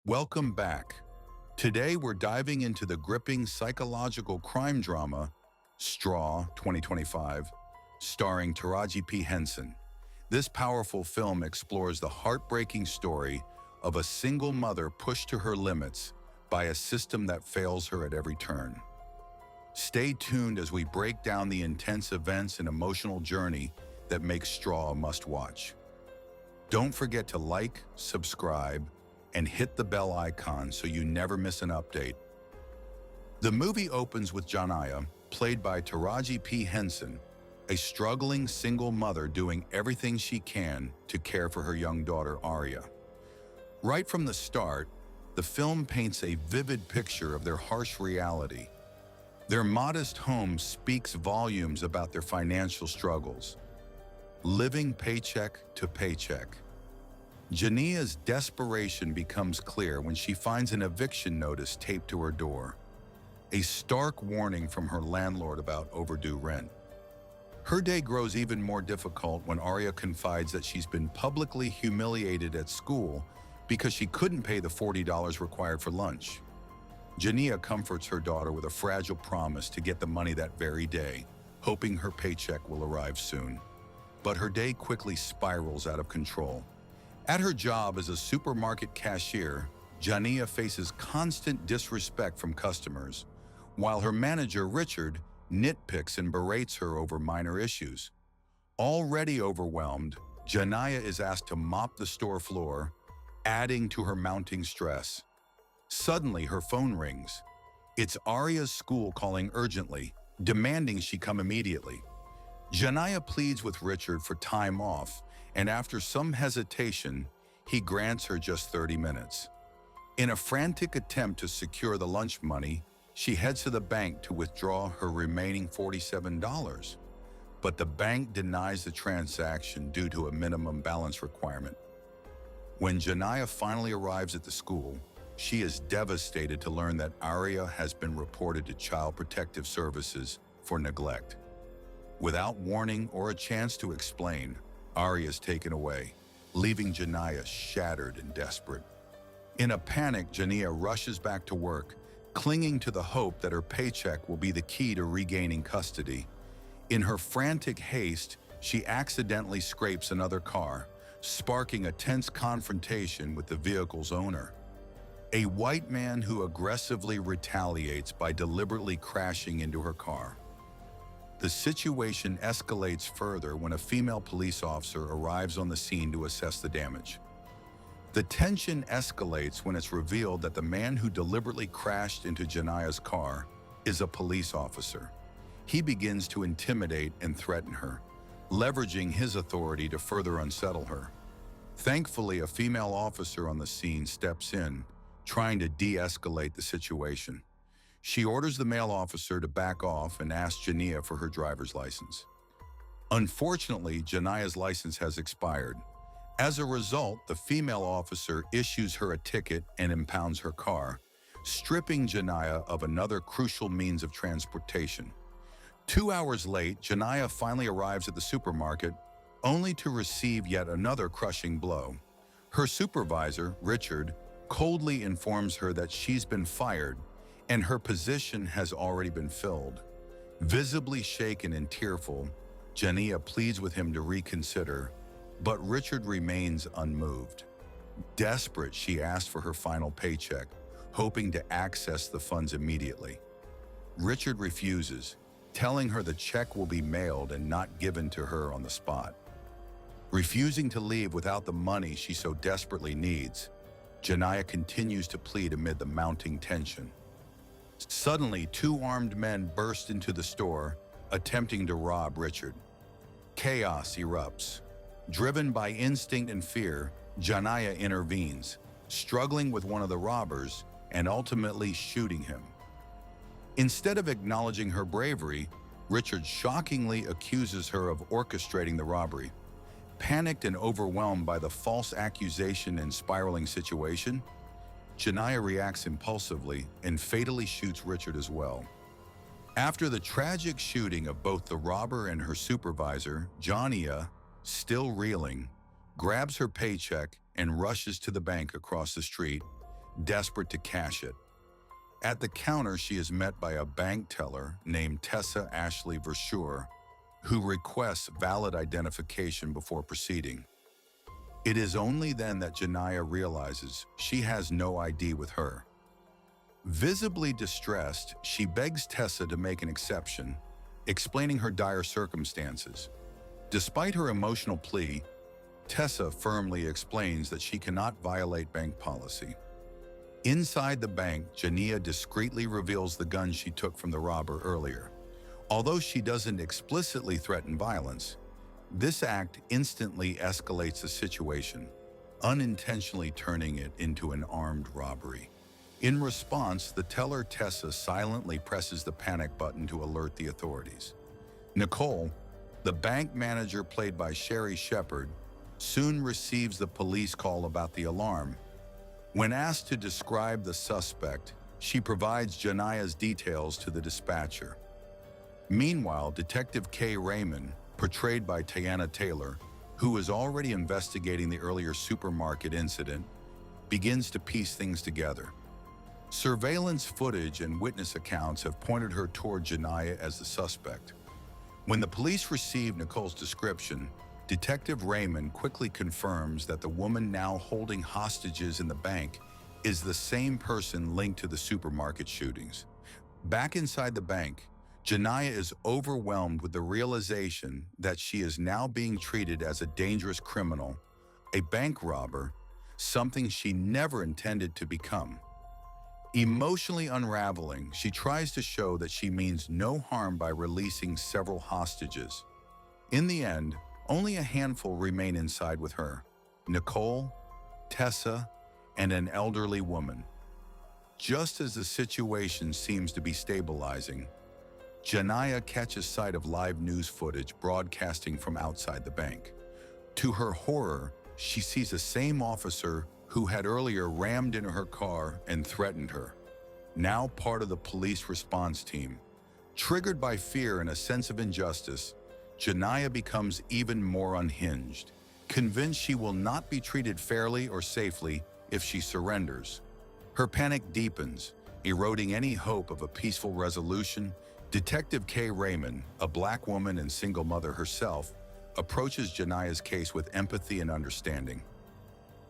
Welcome back. Today we're diving into the gripping psychological crime drama Straw 2025, starring Taraji P. Henson. This powerful film explores the heartbreaking story of a single mother pushed to her limits by a system that fails her at every turn. Stay tuned as we break down the intense events and emotional journey that make Straw a must-watch. Don't forget to like, subscribe, and hit the bell icon so you never miss an update. The movie opens with Janiyah, played by Taraji P. Henson, a struggling single mother doing everything she can to care for her young daughter Arya. Right from the start, the film paints a vivid picture of their harsh reality. Their modest home speaks volumes about their financial struggles, living paycheck to paycheck. Janiyah's desperation becomes clear when she finds an eviction notice taped to her door, a stark warning from her landlord about overdue rent. Her day grows even more difficult when Arya confides that she's been publicly humiliated at school because she couldn't pay the $40 required for lunch. Janiyah comforts her daughter with a fragile promise to get the money that very day, hoping her paycheck will arrive soon. But her day quickly spirals out of control. At her job as a supermarket cashier, Janiyah faces constant disrespect from customers, while her manager, Richard, nitpicks and berates her over minor issues. Already overwhelmed, Janiyah is asked to mop the store floor, adding to her mounting stress. Suddenly, her phone rings. It's Arya's school calling urgently, demanding she come immediately. Janiyah pleads with Richard for time off, and after some hesitation, he grants her just 30 minutes. In a frantic attempt to secure the lunch money, she heads to the bank to withdraw her remaining $47. But the bank denies the transaction due to a minimum balance requirement. When Janiyah finally arrives at the school, she is devastated to learn that Arya has been reported to Child Protective Services for neglect. Without warning or a chance to explain, Arya is taken away, leaving Janiyah shattered and desperate. In a panic, Janiyah rushes back to work, clinging to the hope that her paycheck will be the key to regaining custody. In her frantic haste, she accidentally scrapes another car, sparking a tense confrontation with the vehicle's owner, a white man who aggressively retaliates by deliberately crashing into her car. The situation escalates further when a female police officer arrives on the scene to assess the damage. The tension escalates when it's revealed that the man who deliberately crashed into Janiyah's car is a police officer. He begins to intimidate and threaten her, leveraging his authority to further unsettle her. Thankfully, a female officer on the scene steps in, trying to de-escalate the situation. She orders the male officer to back off and asks Janiyah for her driver's license. Unfortunately, Janiyah's license has expired. As a result, the female officer issues her a ticket and impounds her car, stripping Janiyah of another crucial means of transportation. 2 hours late, Janiyah finally arrives at the supermarket, only to receive yet another crushing blow. Her supervisor, Richard, coldly informs her that she's been fired and her position has already been filled. Visibly shaken and tearful, Janiyah pleads with him to reconsider, but Richard remains unmoved. Desperate, she asks for her final paycheck, hoping to access the funds immediately. Richard refuses, telling her the check will be mailed and not given to her on the spot. Refusing to leave without the money she so desperately needs, Janiyah continues to plead amid the mounting tension. Suddenly, 2 armed men burst into the store, attempting to rob Richard. Chaos erupts. Driven by instinct and fear, Janiyah intervenes, struggling with one of the robbers and ultimately shooting him. Instead of acknowledging her bravery, Richard shockingly accuses her of orchestrating the robbery. Panicked and overwhelmed by the false accusation and spiraling situation, Janiyah reacts impulsively and fatally shoots Richard as well. After the tragic shooting of both the robber and her supervisor, Janiyah, still reeling, grabs her paycheck and rushes to the bank across the street, desperate to cash it. At the counter, she is met by a bank teller named Tessa Ashley Verschure, who requests valid identification before proceeding. It is only then that Janiyah realizes she has no ID with her. Visibly distressed, she begs Tessa to make an exception, explaining her dire circumstances. Despite her emotional plea, Tessa firmly explains that she cannot violate bank policy. Inside the bank, Janiyah discreetly reveals the gun she took from the robber earlier. Although she doesn't explicitly threaten violence, this act instantly escalates the situation, unintentionally turning it into an armed robbery. In response, the teller Tessa silently presses the panic button to alert the authorities. Nicole, the bank manager played by Sherry Shepard, soon receives the police call about the alarm. When asked to describe the suspect, she provides Janiyah's details to the dispatcher. Meanwhile, Detective Kay Raymond, portrayed by Teyana Taylor, who is already investigating the earlier supermarket incident, begins to piece things together. Surveillance footage and witness accounts have pointed her toward Janiyah as the suspect. When the police receive Nicole's description, Detective Raymond quickly confirms that the woman now holding hostages in the bank is the same person linked to the supermarket shootings. Back inside the bank, Janiyah is overwhelmed with the realization that she is now being treated as a dangerous criminal, a bank robber, something she never intended to become. Emotionally unraveling, she tries to show that she means no harm by releasing several hostages. In the end, only a handful remain inside with her: Nicole, Tessa, and an elderly woman. Just as the situation seems to be stabilizing, Janiyah catches sight of live news footage broadcasting from outside the bank. To her horror, she sees the same officer who had earlier rammed into her car and threatened her, now part of the police response team. Triggered by fear and a sense of injustice, Janiyah becomes even more unhinged, convinced she will not be treated fairly or safely if she surrenders. Her panic deepens, eroding any hope of a peaceful resolution. Detective Kay Raymond, a black woman and single mother herself, approaches Janiyah's case with empathy and understanding.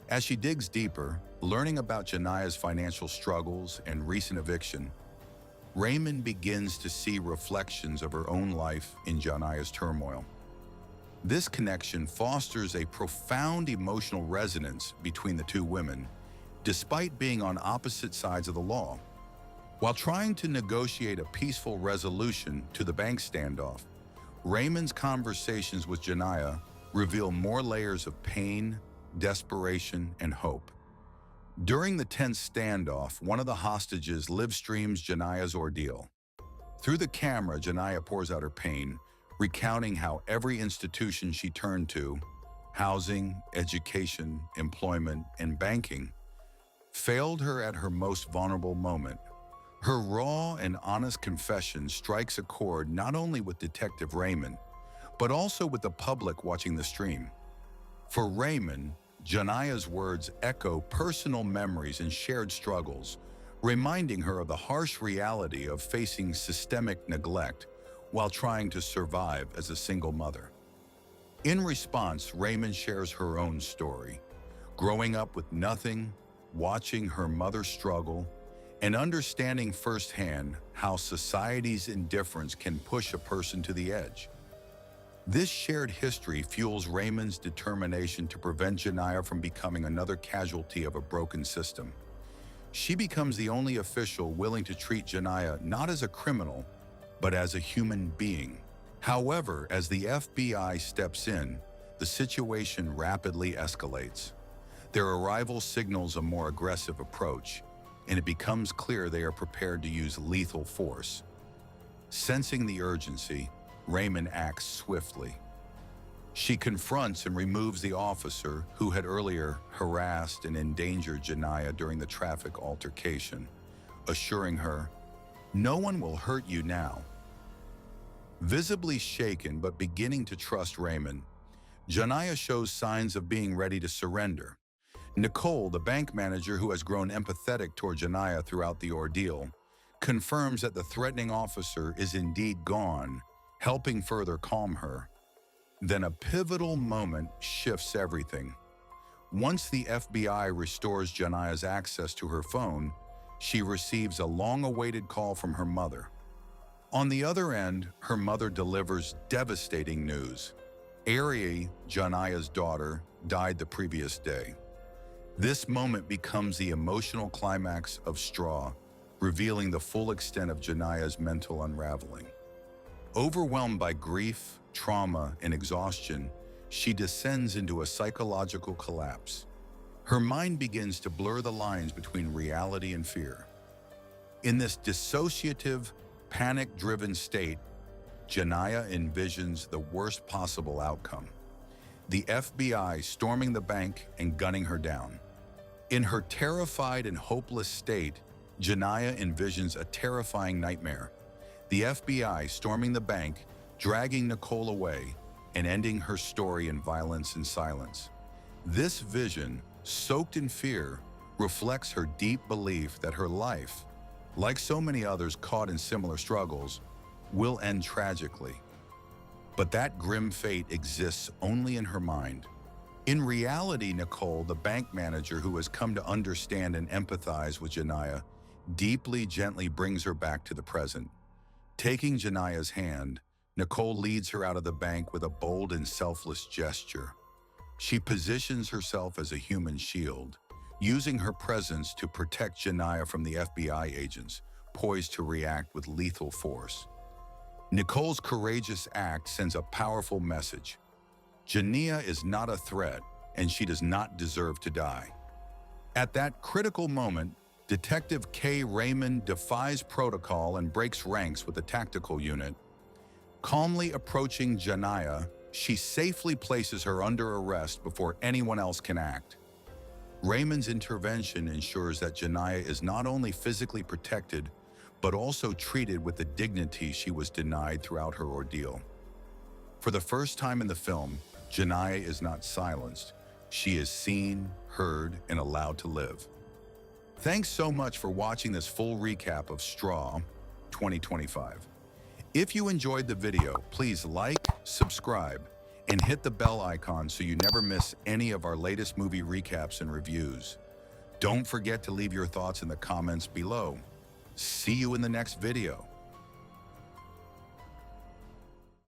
As she digs deeper, learning about Janiyah's financial struggles and recent eviction, Raymond begins to see reflections of her own life in Janiyah's turmoil. This connection fosters a profound emotional resonance between the two women, despite being on opposite sides of the law. While trying to negotiate a peaceful resolution to the bank standoff, Raymond's conversations with Janiyah reveal more layers of pain, desperation, and hope. During the tense standoff, one of the hostages live streams Janiyah's ordeal. Through the camera, Janiyah pours out her pain, recounting how every institution she turned to, housing, education, employment, and banking, failed her at her most vulnerable moment. Her raw and honest confession strikes a chord not only with Detective Raymond, but also with the public watching the stream. For Raymond, Janiyah's words echo personal memories and shared struggles, reminding her of the harsh reality of facing systemic neglect while trying to survive as a single mother. In response, Raymond shares her own story, growing up with nothing, watching her mother struggle, and understanding firsthand how society's indifference can push a person to the edge. This shared history fuels Raymond's determination to prevent Janiyah from becoming another casualty of a broken system. She becomes the only official willing to treat Janiyah not as a criminal, but as a human being. However, as the FBI steps in, the situation rapidly escalates. Their arrival signals a more aggressive approach, and it becomes clear they are prepared to use lethal force. Sensing the urgency, Raymond acts swiftly. She confronts and removes the officer who had earlier harassed and endangered Janiyah during the traffic altercation, assuring her, "No one will hurt you now." Visibly shaken but beginning to trust Raymond, Janiyah shows signs of being ready to surrender. Nicole, the bank manager who has grown empathetic toward Janiyah throughout the ordeal, confirms that the threatening officer is indeed gone, helping further calm her. Then a pivotal moment shifts everything. Once the FBI restores Janiyah's access to her phone, she receives a long-awaited call from her mother. On the other end, her mother delivers devastating news. Ari, Janiyah's daughter, died the previous day. This moment becomes the emotional climax of Straw, revealing the full extent of Janiyah's mental unraveling. Overwhelmed by grief, trauma, and exhaustion, she descends into a psychological collapse. Her mind begins to blur the lines between reality and fear. In this dissociative, panic-driven state, Janiyah envisions the worst possible outcome: the FBI storming the bank and gunning her down. In her terrified and hopeless state, Janiyah envisions a terrifying nightmare: the FBI storming the bank, dragging Nicole away, and ending her story in violence and silence. This vision, soaked in fear, reflects her deep belief that her life, like so many others caught in similar struggles, will end tragically. But that grim fate exists only in her mind. In reality, Nicole, the bank manager who has come to understand and empathize with Janiyah, deeply, gently brings her back to the present. Taking Janiyah's hand, Nicole leads her out of the bank with a bold and selfless gesture. She positions herself as a human shield, using her presence to protect Janiyah from the FBI agents, poised to react with lethal force. Nicole's courageous act sends a powerful message. Janiyah is not a threat, and she does not deserve to die. At that critical moment, Detective K. Raymond defies protocol and breaks ranks with the tactical unit. Calmly approaching Janiyah, she safely places her under arrest before anyone else can act. Raymond's intervention ensures that Janiyah is not only physically protected, but also treated with the dignity she was denied throughout her ordeal. For the first time in the film, Janiyah is not silenced. She is seen, heard, and allowed to live. Thanks so much for watching this full recap of Straw 2025. If you enjoyed the video, please like, subscribe, and hit the bell icon so you never miss any of our latest movie recaps and reviews. Don't forget to leave your thoughts in the comments below. See you in the next video.